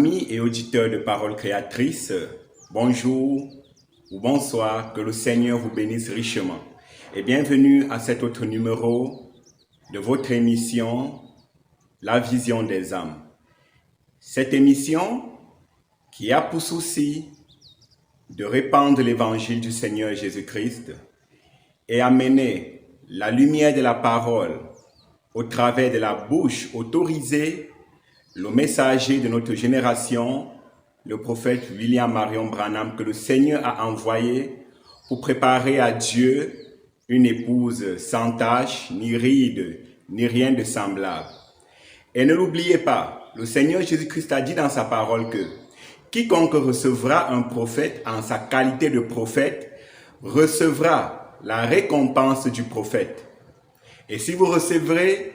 Amis et auditeurs de Paroles Créatrices, bonjour ou bonsoir, que le Seigneur vous bénisse richement. Et bienvenue à cet autre numéro de votre émission, La Vision des âmes. Cette émission qui a pour souci de répandre l'évangile du Seigneur Jésus-Christ et amener la lumière de la parole au travers de la bouche autorisée, le messager de notre génération, le prophète William Marion Branham, que le Seigneur a envoyé pour préparer à Dieu une épouse sans tache, ni ride, ni rien de semblable. Et ne l'oubliez pas, le Seigneur Jésus-Christ a dit dans sa parole que quiconque recevra un prophète en sa qualité de prophète recevra la récompense du prophète. Et si vous recevez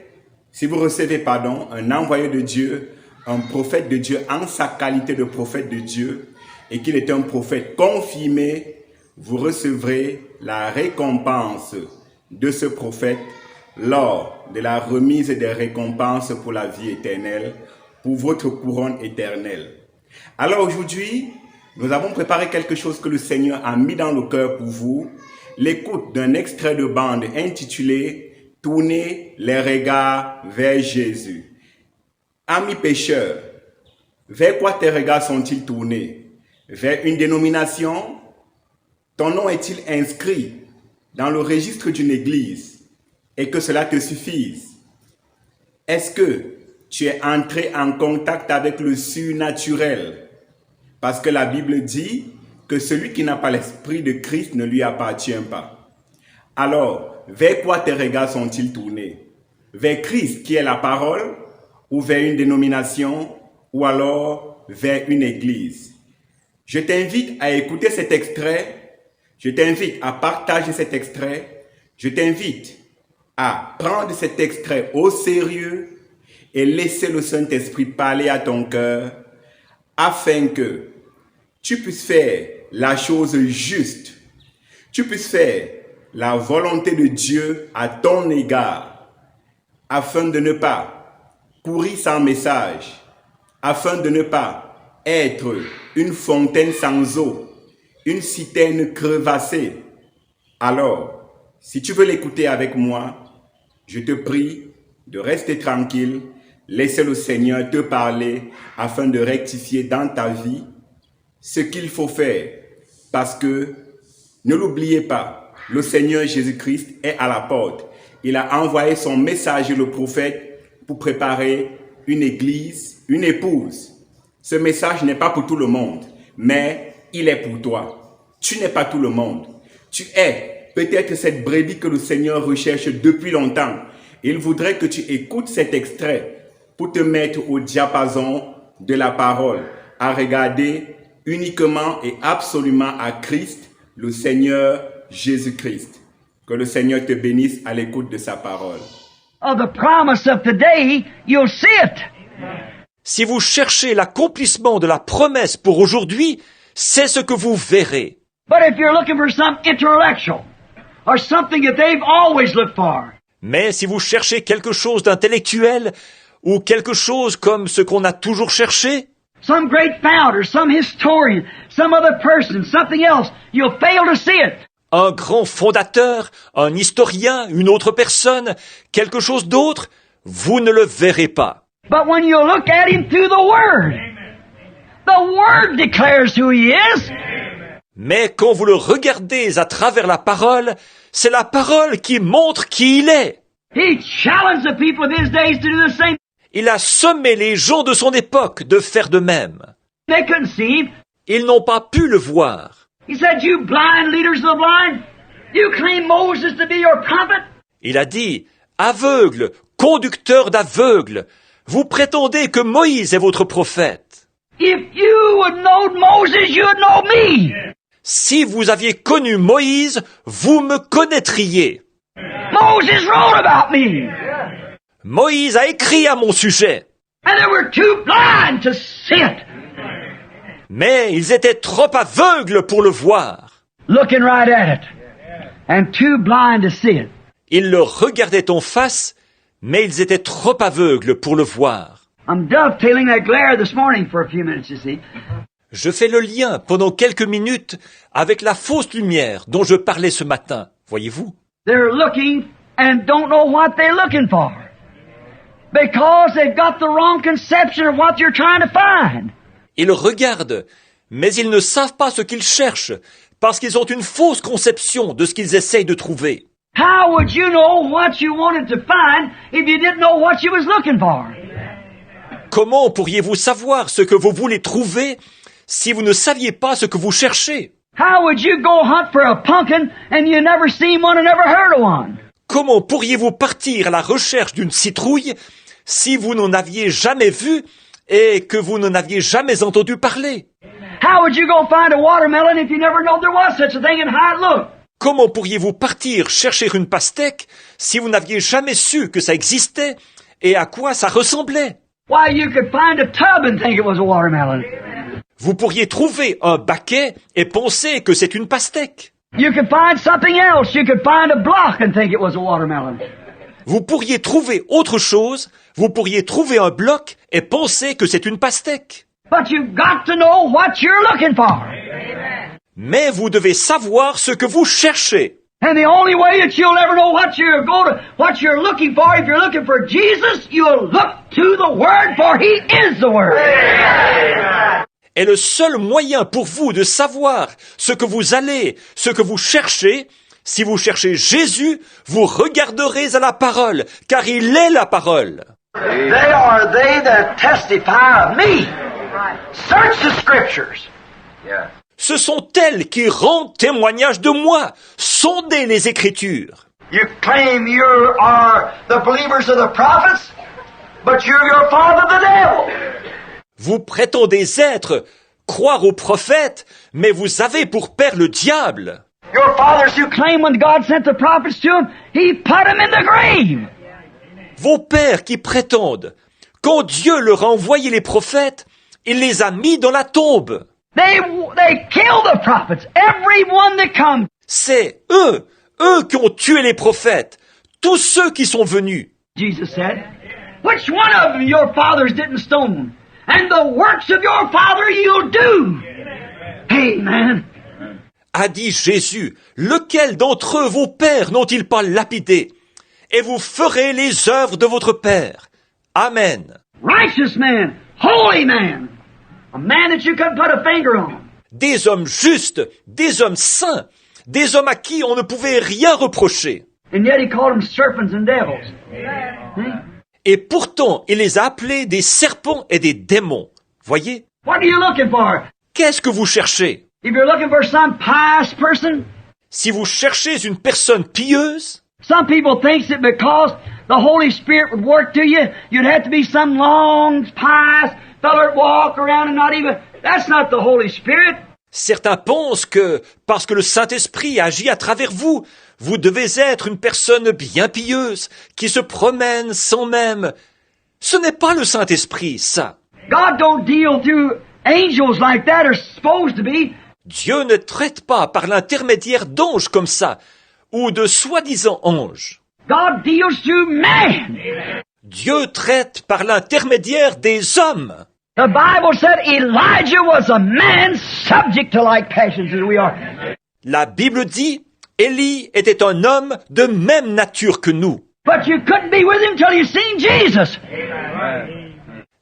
un envoyé de Dieu, un prophète de Dieu en sa qualité de prophète de Dieu, et qu'il est un prophète confirmé, vous recevrez la récompense de ce prophète lors de la remise des récompenses pour la vie éternelle, pour votre couronne éternelle. Alors aujourd'hui, nous avons préparé quelque chose que le Seigneur a mis dans le cœur pour vous, l'écoute d'un extrait de bande intitulé « Tournez les regards vers Jésus ». Amis pécheurs, vers quoi tes regards sont-ils tournés? Vers une dénomination? Ton nom est-il inscrit dans le registre d'une église et que cela te suffise? Est-ce que tu es entré en contact avec le surnaturel? Parce que la Bible dit que celui qui n'a pas l'esprit de Christ ne lui appartient pas. Alors, vers quoi tes regards sont-ils tournés? Vers Christ qui est la parole, ou vers une dénomination, ou alors vers une église? Je t'invite à écouter cet extrait, je t'invite à partager cet extrait, je t'invite à prendre cet extrait au sérieux et laisser le Saint-Esprit parler à ton cœur afin que tu puisses faire la chose juste, tu puisses faire la volonté de Dieu à ton égard, afin de ne pas courir sans message, afin de ne pas être une fontaine sans eau, une citerne crevassée. Alors, si tu veux l'écouter avec moi, je te prie de rester tranquille, laisser le Seigneur te parler afin de rectifier dans ta vie ce qu'il faut faire. Parce que, ne l'oubliez pas, le Seigneur Jésus-Christ est à la porte. Il a envoyé son messager, le prophète, pour préparer une église, une épouse. Ce message n'est pas pour tout le monde, mais il est pour toi. Tu n'es pas tout le monde. Tu es peut-être cette brebis que le Seigneur recherche depuis longtemps. Il voudrait que tu écoutes cet extrait pour te mettre au diapason de la parole, à regarder uniquement et absolument à Christ, le Seigneur Jésus-Christ. Que le Seigneur te bénisse à l'écoute de sa parole. Of the promise of today, you'll see it. Si vous cherchez l'accomplissement de la promesse pour aujourd'hui, c'est ce que vous verrez. But if you're looking for some intellectual or something that they've always looked for, Mais si vous cherchez quelque chose d'intellectuel ou quelque chose comme ce qu'on a toujours cherché, some great founder, some historian, some other person, something else, you'll fail to see it. un grand fondateur, un historien, une autre personne, quelque chose d'autre, vous ne le verrez pas. But when you look at him through the Word declares who he is. Mais quand vous le regardez à travers la parole, c'est la parole qui montre qui il est. He challenged the people of his days to do the same. Il a sommé les gens de son époque de faire de même. They couldn't see him. Ils n'ont pas pu le voir. He said, you blind leaders of the blind, you claim Moses to be your prophet. Il a dit, aveugles, conducteurs d'aveugles, vous prétendez que Moïse est votre prophète. If you would know Moses, you would know me. Si vous aviez connu Moïse, vous me connaîtriez. Moses wrote about me. Moïse a écrit à mon sujet. And they were too blind to see it. Mais ils étaient trop aveugles pour le voir. Looking right at it. And too blind to see it. Ils le regardaient en face, mais ils étaient trop aveugles pour le voir. I'm dovetailing that glare this morning for a few minutes, you see. Je fais le lien pendant quelques minutes avec la fausse lumière dont je parlais ce matin, voyez-vous? They're looking and don't know what they're looking for. Because they've got the wrong conception of what you're trying to find. Ils regardent, mais ils ne savent pas ce qu'ils cherchent, parce qu'ils ont une fausse conception de ce qu'ils essayent de trouver. How would you know what you wanted to find if you didn't know what you was looking for? Comment pourriez-vous savoir ce que vous voulez trouver si vous ne saviez pas ce que vous cherchez? How would you go hunt for a pumpkin and you never seen one and never heard of one? Comment pourriez-vous partir à la recherche d'une citrouille si vous n'en aviez jamais vu et que vous n'en aviez jamais entendu parler? How would you go find a watermelon if you never know there was such a thing and how it looked? Comment pourriez-vous partir chercher une pastèque si vous n'aviez jamais su que ça existait et à quoi ça ressemblait? Why, you could find a tub and think it was a watermelon. Vous pourriez trouver un baquet et penser que c'est une pastèque. You could find something else. You could find a block and think it was a watermelon. Vous pourriez trouver autre chose, vous pourriez trouver un bloc et penser que c'est une pastèque. But you've got to know what you're looking for. Mais vous devez savoir ce que vous cherchez. And the only way that you'll ever know what you're looking for, if you're looking for Jesus, you'll look to the Word, for He is the Word. Et le seul moyen pour vous de savoir ce que vous cherchez, si vous cherchez Jésus, vous regarderez à la parole, car il est la parole. They are they that testify of me. Search the Scriptures. Ce sont elles qui rendent témoignage de moi. Sondez les Écritures. You claim you are the believers of the prophets, but you're your father the devil. Vous prétendez croire aux prophètes, mais vous avez pour père le diable. Your fathers who claim when God sent the prophets to them, He put them in the grave. Vos pères qui prétendent, quand Dieu leur a envoyé les prophètes, il les a mis dans la tombe. They kill the prophets, everyone that comes. C'est eux qui ont tué les prophètes, tous ceux qui sont venus. Jesus said, which one of them your fathers didn't stone? And the works of your father you'll do. Amen. A dit Jésus, lequel d'entre eux vos pères n'ont-ils pas lapidé? Et vous ferez les œuvres de votre Père. Amen. Righteous man, holy man, a man that you couldn't put a finger on. Des hommes justes, des hommes saints, des hommes à qui on ne pouvait rien reprocher. And yet he called them serpents and devils. Et pourtant, il les a appelés des serpents et des démons. Voyez? What are you looking for? Qu'est-ce que vous cherchez? If you're looking for some pious person, Si vous cherchez une personne pieuse, some people think that because the Holy Spirit would work to you, you'd have to be some long, pious fellow that walk around and not even... That's not the Holy Spirit. certains pensent que, parce que le Saint-Esprit agit à travers vous, vous devez être une personne bien pieuse, qui se promène sans même... Ce n'est pas le Saint-Esprit, ça. God don't deal through angels like that, or supposed to be. Dieu ne traite pas par l'intermédiaire d'anges comme ça, ou de soi-disant anges. God deals through man. Dieu traite par l'intermédiaire des hommes. The Bible said Elijah was a man subject to like passions as we are. La Bible dit, Élie était un homme de même nature que nous. But you couldn't be with him till you seen Jesus.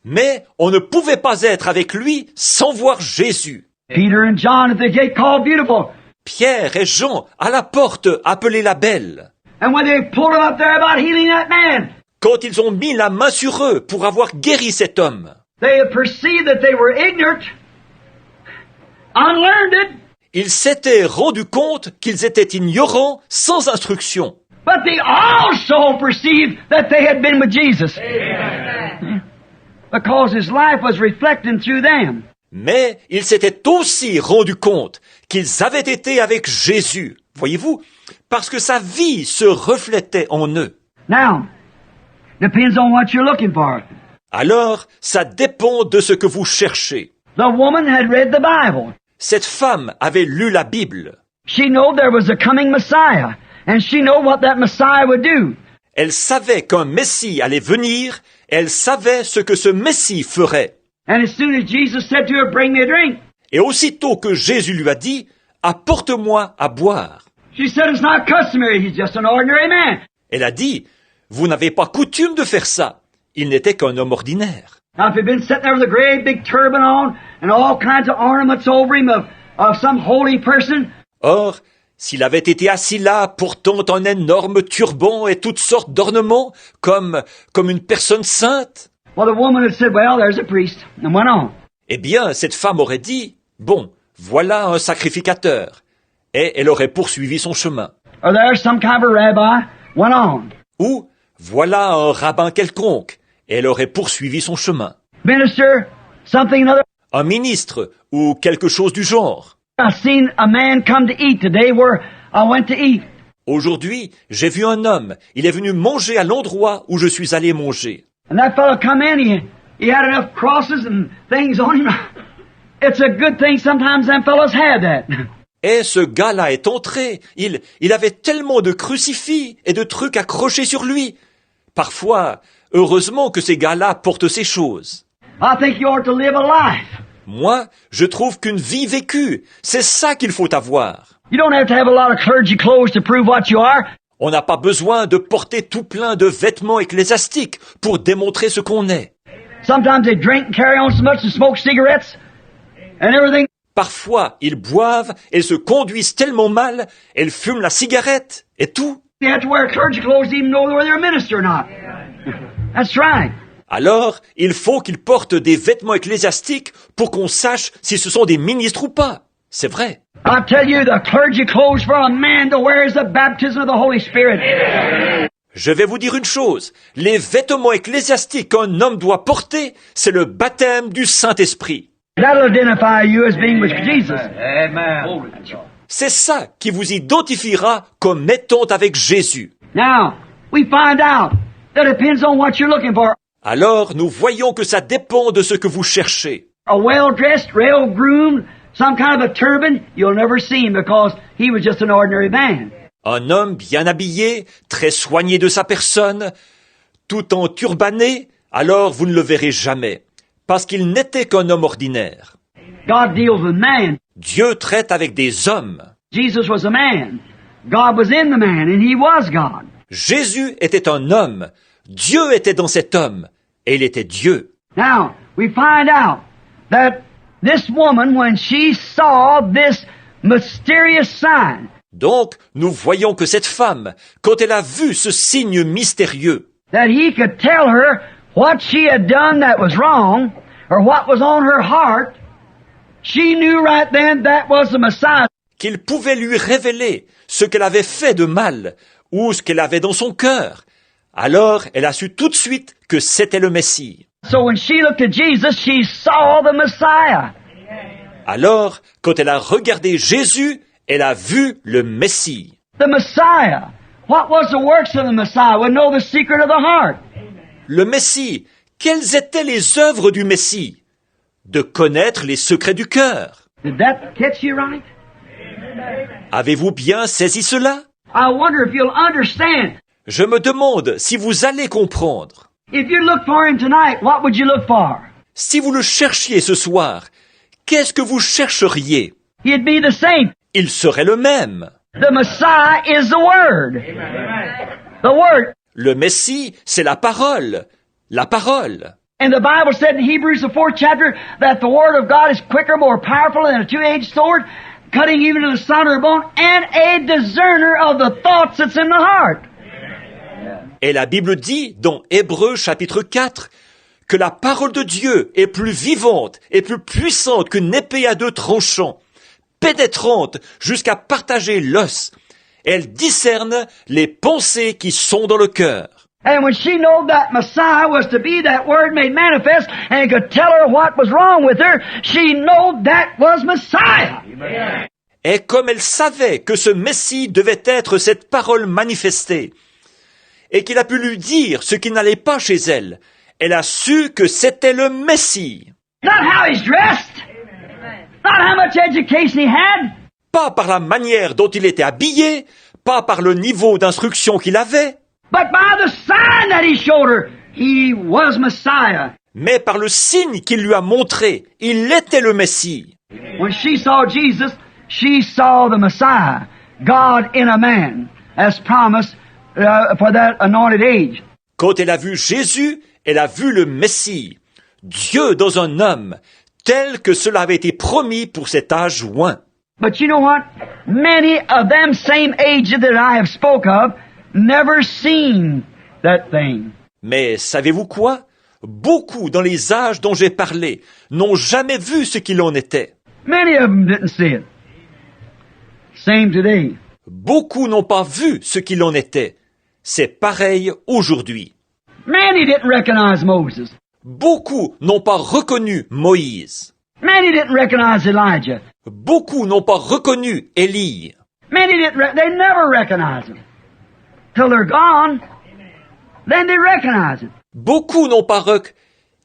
Mais on ne pouvait pas être avec lui sans voir Jésus. Peter and John at the gate called Beautiful. Pierre et Jean à la porte appelée la Belle. And when they pulled him up there about healing that man, Quand ils ont mis la main sur eux pour avoir guéri cet homme, they had perceived that they were ignorant, unlearned, ils s'étaient rendus compte qu'ils étaient ignorants, sans instruction. but they also perceived that they had been with Jesus. Because his life was reflecting through them. Mais ils s'étaient aussi rendus compte qu'ils avaient été avec Jésus, voyez-vous, parce que sa vie se reflétait en eux. Now, depends on what you're looking for. Alors, ça dépend de ce que vous cherchez. The woman had read the Bible. Cette femme avait lu la Bible. She knew there was a coming Messiah, and she knew what that Messiah would do. Elle savait qu'un Messie allait venir Elle savait ce que ce Messie ferait. And as soon as Jesus said to her, "Bring me a drink," Et aussitôt que Jésus lui a dit, « Apporte-moi à boire », she said, "It's not customary. He's just an ordinary man." elle a dit, « Vous n'avez pas coutume de faire ça. Il n'était qu'un homme ordinaire. » Now, if he'd been sitting there with a great big turban on and all kinds of ornaments over him of some holy person, Or, s'il avait été assis là, portant un énorme turban et toutes sortes d'ornements, comme une personne sainte, well, the woman had said, "Well, there's a priest," and went on. eh bien, cette femme aurait dit, « Bon, voilà un sacrificateur. » Et elle aurait poursuivi son chemin. Or there's some kind of a rabbi, went on. Ou, voilà un rabbin quelconque. Et elle aurait poursuivi son chemin. Minister, something another. Un ministre, ou quelque chose du genre. I seen a man come to eat today where I went to eat. Aujourd'hui, j'ai vu un homme. Il est venu manger à l'endroit où je suis allé manger. And that fellow come in, he had enough crosses and things on him. It's a good thing sometimes them fellows have that. Et ce gars-là est entré. Il avait tellement de crucifix et de trucs accrochés sur lui. Parfois, heureusement que ces gars-là portent ces choses. I think you ought to live a life. Moi, je trouve qu'une vie vécue, c'est ça qu'il faut avoir. You don't have to have a lot of clergy clothes to prove what you are. On n'a pas besoin de porter tout plein de vêtements ecclésiastiques pour démontrer ce qu'on est. Sometimes they drink and carry on so much and smoke cigarettes and everything. Parfois, ils boivent et se conduisent tellement mal, ils fument la cigarette et tout. You have to wear clergy clothes to even know whether they're a minister or not. That's right. Alors, il faut qu'ils portent des vêtements ecclésiastiques pour qu'on sache si ce sont des ministres ou pas. C'est vrai. I tell you, the clergy clothes for a man to wear is the baptism of the Holy Spirit. Je vais vous dire une chose. Les vêtements ecclésiastiques qu'un homme doit porter, c'est le baptême du Saint-Esprit. That'll identify you as being with Jesus. Amen. C'est ça qui vous identifiera comme étant avec Jésus. Now, we find out that it depends on what you're looking for. Alors, nous voyons que ça dépend de ce que vous cherchez. A well-dressed, well-groomed, some kind of a turban, you'll never see him because he was just an ordinary man. Un homme bien habillé, très soigné de sa personne, tout en turbané, alors vous ne le verrez jamais, parce qu'il n'était qu'un homme ordinaire. God deals with man. Dieu traite avec des hommes. Jesus was a man. God was in the man, and he was God. Jésus était un homme. Dieu était dans cet homme, et il était Dieu. Now, we find out that this woman, when she saw this mysterious sign, Donc, nous voyons que cette femme, quand elle a vu ce signe mystérieux, that he could tell her what she had done that was wrong, or what was on her heart, she knew right then that was the Messiah. qu'il pouvait lui révéler ce qu'elle avait fait de mal, ou ce qu'elle avait dans son cœur, alors elle a su tout de suite que c'était le Messie. So when she looked at Jesus, she saw the Messiah. Alors, quand elle a regardé Jésus, elle a vu le Messie. The Messiah. What was the works of the Messiah? We know the secret of the heart. Le Messie, quelles étaient les œuvres du Messie? De connaître les secrets du cœur. Did that catch you right? Avez-vous bien saisi cela? I wonder if you'll understand. Je me demande si vous allez comprendre. If you look for him tonight, what would you look for? Si vous le cherchiez ce soir, qu'est-ce que vous chercheriez? He'd be the same. Il serait le même. The Messiah is the Word. The Word. Le Messie, c'est la parole. La parole. And the Bible said in Hebrews, the 4th chapter, that the Word of God is quicker, more powerful than a two-edged sword, cutting even to the center of the bone, and a discerner of the thoughts that's in the heart. Et la Bible dit, dans Hébreux chapitre 4, que la parole de Dieu est plus vivante et plus puissante qu'une épée à deux tranchants, pénétrante jusqu'à partager l'os. Elle discerne les pensées qui sont dans le cœur. And when she knew that Messiah was to be that Word made manifest, and could tell her what was wrong with her, she knew that was Messiah. Et comme elle savait que ce Messie devait être cette parole manifestée, et qu'il a pu lui dire ce qui n'allait pas chez elle, elle a su que c'était le Messie. Not how he's dressed, not how much education he had, Pas par la manière dont il était habillé, pas par le niveau d'instruction qu'il avait, but by the sign that he showed her, he was Messiah. Mais par le signe qu'il lui a montré, il était le Messie. When she saw Jesus, she saw the Messiah, God in a man, as promised for that anointed age. Quand elle a vu Jésus, elle a vu le Messie, Dieu dans un homme, tel que cela avait été promis pour cet âge loin. But you know what? Many of them same ages that I have spoke of never seen that thing. Mais savez-vous quoi? Beaucoup dans les âges dont j'ai parlé n'ont jamais vu ce qu'il en était. Many of them didn't see it. Same today. Beaucoup n'ont pas vu ce qu'il en était. C'est pareil aujourd'hui. Many didn't recognize Moses. Beaucoup n'ont pas reconnu Moïse. Many didn't recognize Elijah. Beaucoup n'ont pas reconnu Élie. Many they never recognize him. Till they're gone, then they recognize it. Beaucoup n'ont pas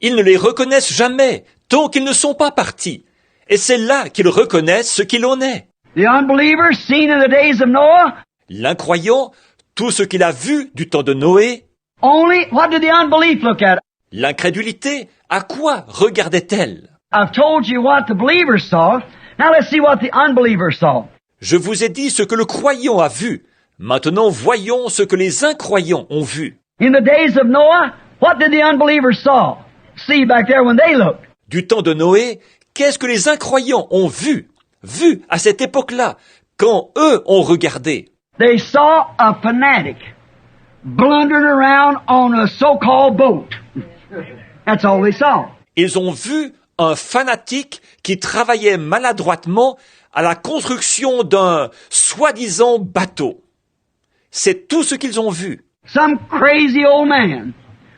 Ils ne les reconnaissent jamais tant qu'ils ne sont pas partis. Et c'est là qu'ils reconnaissent ce qu'il en est. The unbelievers seen in the days of Noah, L'incroyant, tout ce qu'il a vu du temps de Noé. only what did the unbelief look at? L'incrédulité, à quoi regardait-elle? I've told you what the believers saw. Now let's see what the unbelievers saw. Je vous ai dit ce que le croyant a vu. Maintenant voyons ce que les incroyants ont vu. In the days of Noah, what did the unbelievers saw? See back there when they looked. Du temps de Noé, qu'est-ce que les incroyants ont vu? Vu à cette époque-là, quand eux ont regardé. They saw a fanatic blundering around on a so-called boat. That's all they saw. Ils ont vu un fanatique qui travaillait maladroitement à la construction d'un soi-disant bateau. C'est tout ce qu'ils ont vu. Some crazy old man,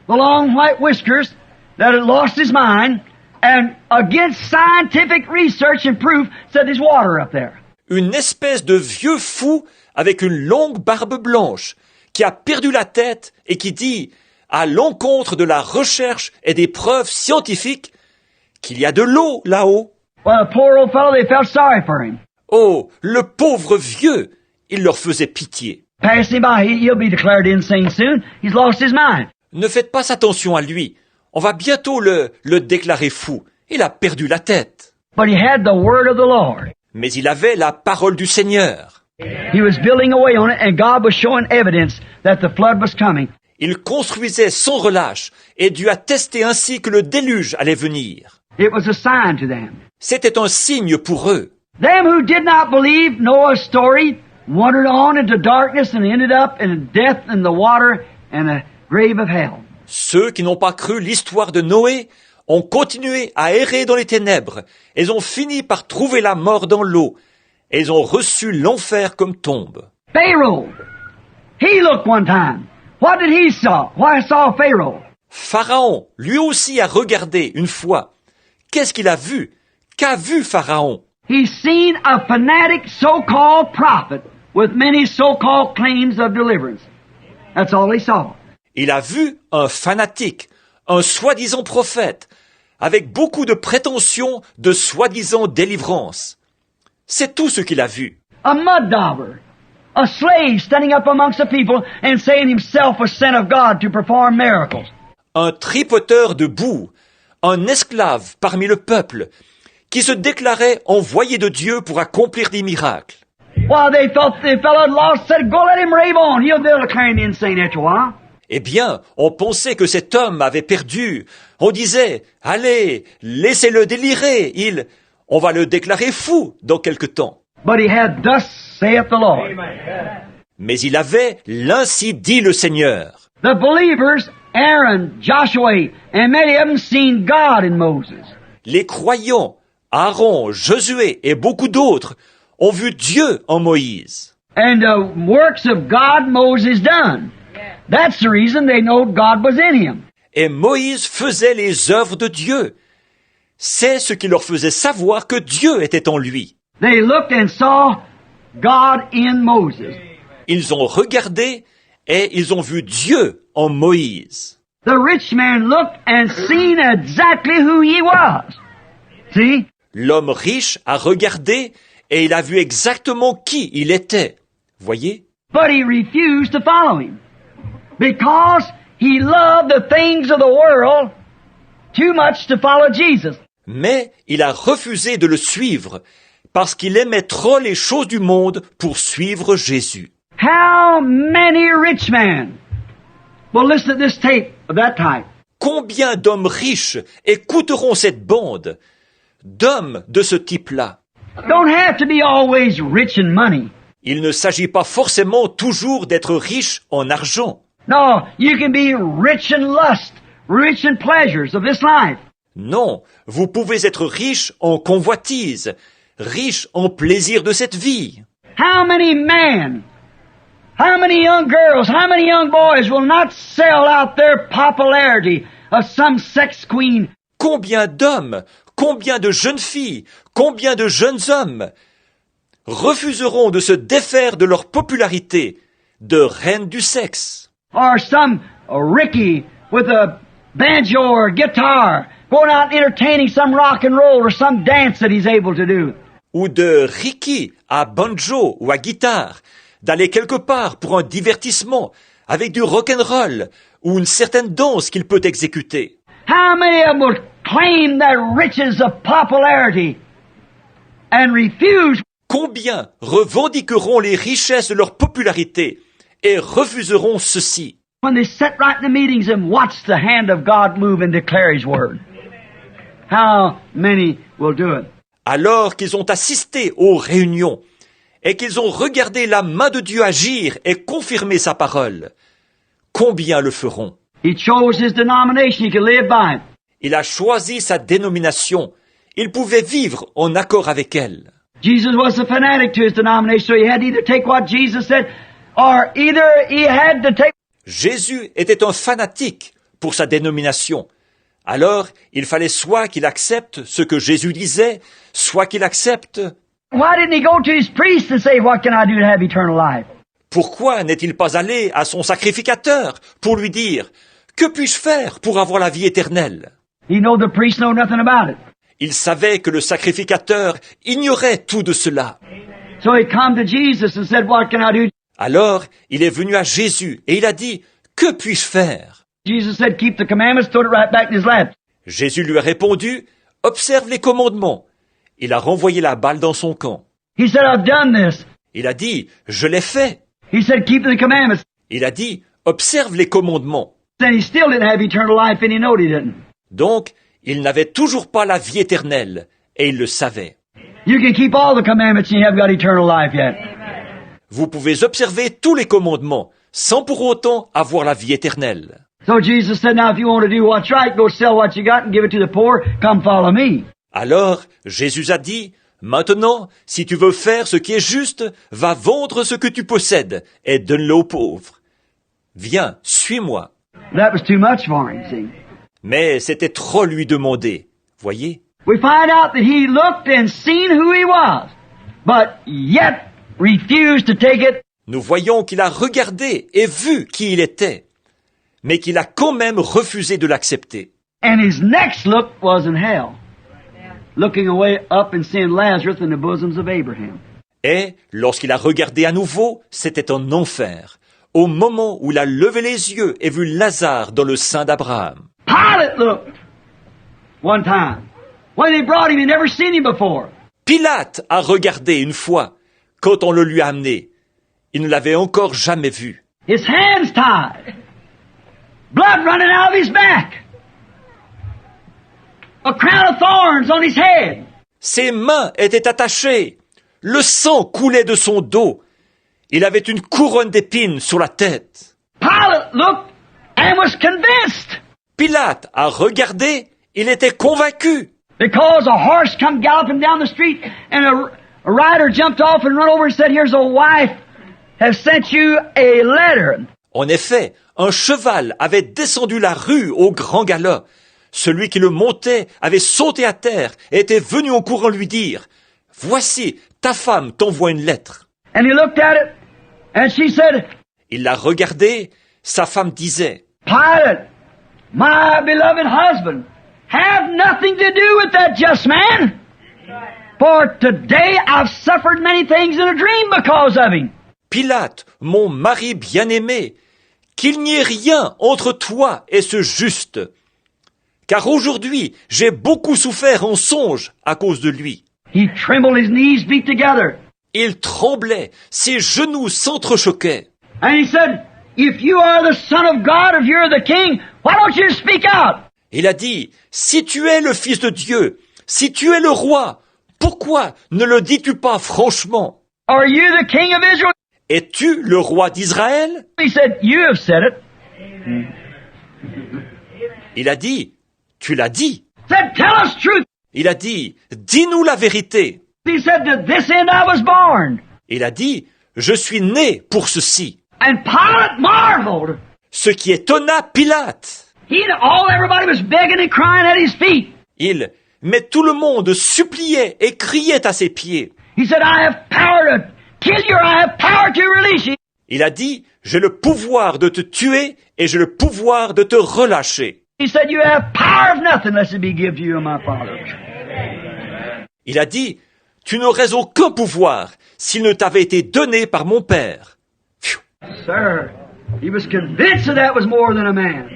the long white whiskers, that had lost his mind, and against scientific research and proof, said there's water up there. Une espèce de vieux fou avec une longue barbe blanche qui a perdu la tête et qui dit, à l'encontre de la recherche et des preuves scientifiques, qu'il y a de l'eau là-haut. Well, the poor old fellow, they felt sorry for him. Oh, le pauvre vieux, il leur faisait pitié. Pass him by, he'll be declared insane soon. He's lost his mind. Ne faites pas attention à lui. On va bientôt le déclarer fou. Il a perdu la tête. But he had the word of the Lord. Mais il avait la parole du Seigneur. He was building away on it, and God was showing evidence that the flood was coming. Il construisait sans relâche, et Dieu a testé ainsi que le déluge allait venir. It was a sign to them. C'était un signe pour eux. Them who did not believe Noah's story wandered on into darkness and ended up in death and the water and the grave of hell. Ceux qui n'ont pas cru l'histoire de Noé ont continué à errer dans les ténèbres. Ils ont fini par trouver la mort dans l'eau. Et ils ont reçu l'enfer comme tombe. Pharaoh, he looked one time. What did he saw? Why saw Pharaoh? Pharaon, lui aussi a regardé une fois. Qu'est-ce qu'il a vu? Qu'a vu Pharaon? He seen a fanatic so-called prophet with many so-called claims of deliverance. That's all he saw. Il a vu un fanatique, un soi-disant prophète, avec beaucoup de prétentions de soi-disant délivrance. C'est tout ce qu'il a vu. A mud dauber, a slave standing up amongst the people and saying himself was sent of God to perform miracles. Un tripoteur de boue, un esclave parmi le peuple, qui se déclarait envoyé de Dieu pour accomplir des miracles. Well, they thought the fellow had lost, said, go let him rave on. He'll declare him insane after a while. Eh bien, on pensait que cet homme avait perdu. On disait, allez, laissez-le délirer, on va le déclarer fou dans quelque temps. But he had, thus saith the Lord. Mais il avait, l'ainsi dit le Seigneur. The believers, Aaron, Joshua, and many of them seen God in Moses. Les croyants, Aaron, Josué et beaucoup d'autres ont vu Dieu en Moïse. And the works of God Moses done. That's the reason they know God was in him. Et Moïse faisait les œuvres de Dieu. C'est ce qui leur faisait savoir que Dieu était en lui. They looked and saw God in Moses. Ils ont regardé et ils ont vu Dieu en Moïse. The rich man looked and seen exactly who he was. See? L'homme riche a regardé et il a vu exactement qui il était. Voyez? But he refused to follow him. Because he loved the things of the world too much to follow Jesus. Mais il a refusé de le suivre parce qu'il aimait trop les choses du monde pour suivre Jésus. How many rich men will listen to this tape of that type? Combien d'hommes riches écouteront cette bande d'hommes de ce type-là? Don't have to be always rich in money. Il ne s'agit pas forcément toujours d'être riche en argent. No, you can be rich in lust, rich in pleasures of this life. Non, vous pouvez être riche en convoitise, riche en plaisir de cette vie. How many men, how many young girls, how many young boys will not sell out their popularity of some sex queen? Combien d'hommes, combien de jeunes filles, combien de jeunes hommes refuseront de se défaire de leur popularité de reine du sexe? Or some Ricky with a banjo or guitar going out entertaining some rock and roll or some dance that he's able to do. Ou de Ricky à banjo ou à guitare, d'aller quelque part pour un divertissement avec du rock'n'roll ou une certaine danse qu'il peut exécuter. How many of them will claim their riches of popularity and refuse? Combien revendiqueront les richesses de leur popularité et refuseront ceci? When they sit right in the meetings and watch the hand of God move and declare His word. How many will do it? Alors qu'ils ont assisté aux réunions et qu'ils ont regardé la main de Dieu agir et confirmer sa parole, combien le feront? He chose his denomination, he could live by it. Il a choisi sa dénomination. Il pouvait vivre en accord avec elle. Jesus was a fanatic to his denomination, so he had to either take what Jesus said, or either he had to take... Jésus était un fanatique pour sa dénomination. Alors, il fallait soit qu'il accepte ce que Jésus disait, soit qu'il accepte... Why didn't he go to his priest and say, what can I do to have eternal life? Pourquoi n'est-il pas allé à son sacrificateur pour lui dire « Que puis-je faire pour avoir la vie éternelle ?» He know the priest know nothing about it. Il savait que le sacrificateur ignorait tout de cela. So he come to Jesus and said, what can I do? Alors, il est venu à Jésus et il a dit « Que puis-je faire ?» Jesus said, keep the commandments, threw it right back in his lap. Jésus lui a répondu « Observe les commandements. » Il a renvoyé la balle dans son camp. He said, I've done this. Il a dit « Je l'ai fait. He said, keep the commandments. » Il a dit « Observe les commandements. » Then he still didn't have eternal life and he knowed he didn't. Donc, il n'avait toujours pas la vie éternelle et il le savait. You can keep all the commandments and you haven't got eternal life yet. Vous pouvez observer tous les commandements sans pour autant avoir la vie éternelle. So Jesus said, now if you want to do what's right, go sell what you got and give it to the poor. Come follow me. Alors, Jésus a dit, « Maintenant, si tu veux faire ce qui est juste, va vendre ce que tu possèdes et donne-le aux pauvres. Viens, suis-moi. » That was too much for him, see. Mais c'était trop lui demander, voyez. We find out that he looked and seen who he was, but yet refused to take it. Nous voyons qu'il a regardé et vu qui il était, mais qu'il a quand même refusé de l'accepter. And his next look was in hell, looking away up and seeing Lazarus in the bosoms of Abraham. Et, lorsqu'il a regardé à nouveau, c'était en enfer, au moment où il a levé les yeux et vu Lazare dans le sein d'Abraham. Pilate looked one time. When they brought him, he'd never seen him before. Pilate a regardé une fois, quand on le lui a amené. Il ne l'avait encore jamais vu. His hands tied. Blood running out of his back. A crown of thorns on his head. Ses mains étaient attachées. Le sang coulait de son dos. Il avait une couronne d'épines sur la tête. Pilate looked and was convinced. Pilate a regardé, il était convaincu. Because a horse come galloping down the street and a rider jumped off and run over and said, here's a wife has sent you a letter. En effet, un cheval avait descendu la rue au grand galop. Celui qui le montait avait sauté à terre et était venu en courant lui dire « Voici, ta femme t'envoie une lettre. And he looked at it and she said, » Il l'a regardé, sa femme disait « Pilate, my beloved husband, have nothing to do with that just man. For today I've suffered many things in a dream because of him. » Pilate, mon mari bien-aimé, qu'il n'y ait rien entre toi et ce juste. Car aujourd'hui, j'ai beaucoup souffert en songe à cause de lui. He trembled, his knees beat together. Il tremblait, ses genoux s'entrechoquaient. And he said, if you are the Son of God, if you're the King, why don't you speak out? Il a dit, si tu es le Fils de Dieu, si tu es le roi, pourquoi ne le dis-tu pas franchement? Are you the King of Israel? Es-tu le roi d'Israël? He said, you have said it. Il a dit, tu l'as dit. He said, tell us truth. Il a dit, dis-nous la vérité. He said, to this end I was born. Il a dit, je suis né pour ceci. And Pilate marveled. Ce qui étonna Pilate. Everybody was begging and crying at his feet. Mais tout le monde suppliait et criait à ses pieds. He said, I have power to kill you, I have power to release you. Il a dit, j'ai le pouvoir de te tuer et j'ai le pouvoir de te relâcher. He said, you have power of nothing unless it be given to you of my Father. Il a dit, tu n'aurais aucun pouvoir s'il ne t'avait été donné par mon Père. Pfiou. Sir, he was convinced that was more than a man.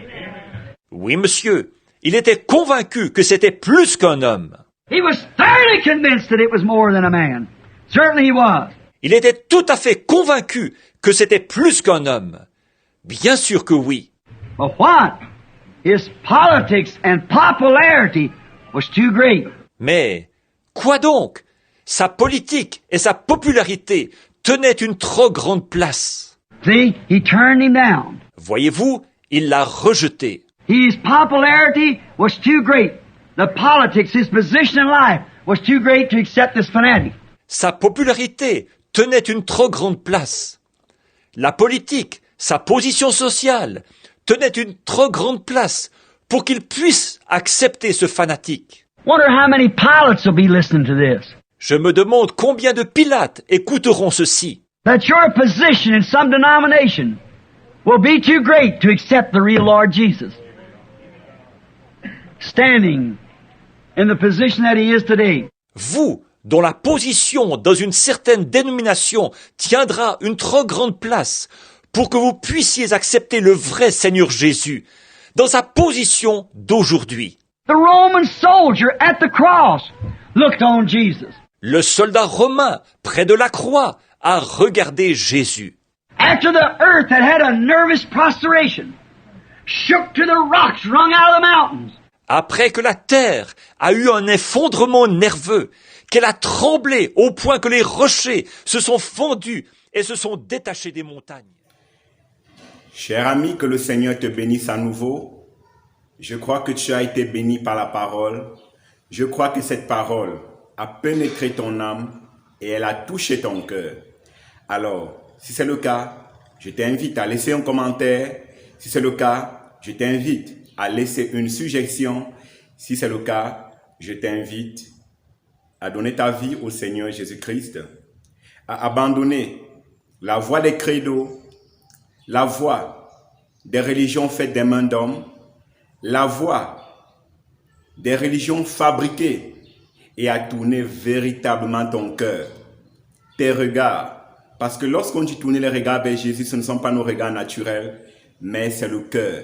Oui, monsieur, il était convaincu que c'était plus qu'un homme. He was thoroughly convinced that it was more than a man. Certainly he was. Il était tout à fait convaincu que c'était plus qu'un homme. Bien sûr que oui. But what? His politics and popularity was too great. Mais quoi donc? Sa politique et sa popularité tenaient une trop grande place. See, he turned him down. Voyez-vous, il l'a rejeté. His popularity was too great. The politics, his position in life, was too great to accept this fanatic. Sa popularité tenait une trop grande place. La politique, sa position sociale, tenait une trop grande place pour qu'il puisse accepter ce fanatique. Wonder how many pilots will be listening to this. Je me demande combien de Pilates écouteront ceci. That your position in some denomination will be too great to accept the real Lord Jesus. Standing in the position that he is today. Vous, dont la position dans une certaine dénomination tiendra une trop grande place pour que vous puissiez accepter le vrai Seigneur Jésus dans sa position d'aujourd'hui. The Roman soldier at the cross looked on Jesus. Le soldat romain, près de la croix, a regardé Jésus. After the earth had a nervous prostration, shook to the rocks wrung out of the mountains. Après que la terre a eu un effondrement nerveux, qu'elle a tremblé au point que les rochers se sont fendus et se sont détachés des montagnes. Cher ami, que le Seigneur te bénisse à nouveau. Je crois que tu as été béni par la parole. Je crois que cette parole a pénétré ton âme et elle a touché ton cœur. Alors, si c'est le cas, je t'invite à laisser un commentaire. Si c'est le cas, je t'invite à laisser une suggestion. Si c'est le cas, je t'invite à donner ta vie au Seigneur Jésus-Christ, à abandonner la voie des credos, la voie des religions faites des mains d'hommes, la voie des religions fabriquées et à tourner véritablement ton cœur, tes regards. Parce que lorsqu'on dit tourner les regards vers Jésus, ce ne sont pas nos regards naturels, mais c'est le cœur.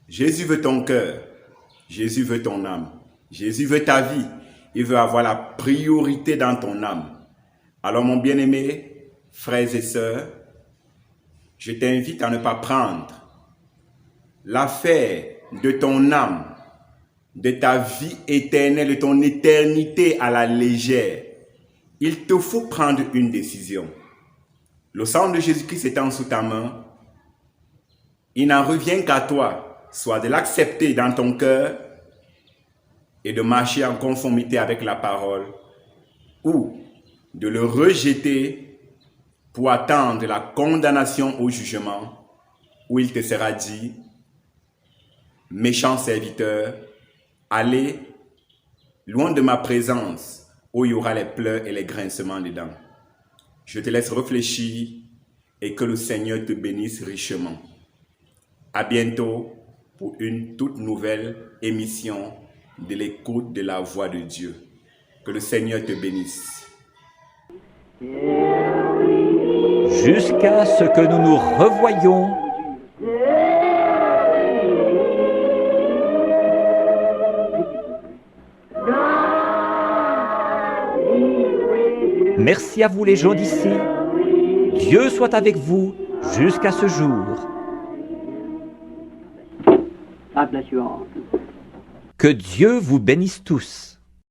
Jésus veut ton cœur, Jésus veut ton âme, Jésus veut ta vie, il veut avoir la priorité dans ton âme. Alors mon bien-aimé, frères et sœurs, je t'invite à ne pas prendre l'affaire de ton âme, de ta vie éternelle, de ton éternité à la légère. Il te faut prendre une décision. Le sang de Jésus-Christ étant sous ta main, il n'en revient qu'à toi, soit de l'accepter dans ton cœur et de marcher en conformité avec la parole, ou de le rejeter pour attendre la condamnation au jugement, où il te sera dit, méchant serviteur, allez loin de ma présence, où il y aura les pleurs et les grincements des dents. Je te laisse réfléchir et que le Seigneur te bénisse richement. À bientôt pour une toute nouvelle émission de l'écoute de la voix de Dieu. Que le Seigneur te bénisse. jusqu'à ce que nous nous revoyions. Merci à vous les gens d'ici. Dieu soit avec vous jusqu'à ce jour. God bless you all. Que Dieu vous bénisse tous.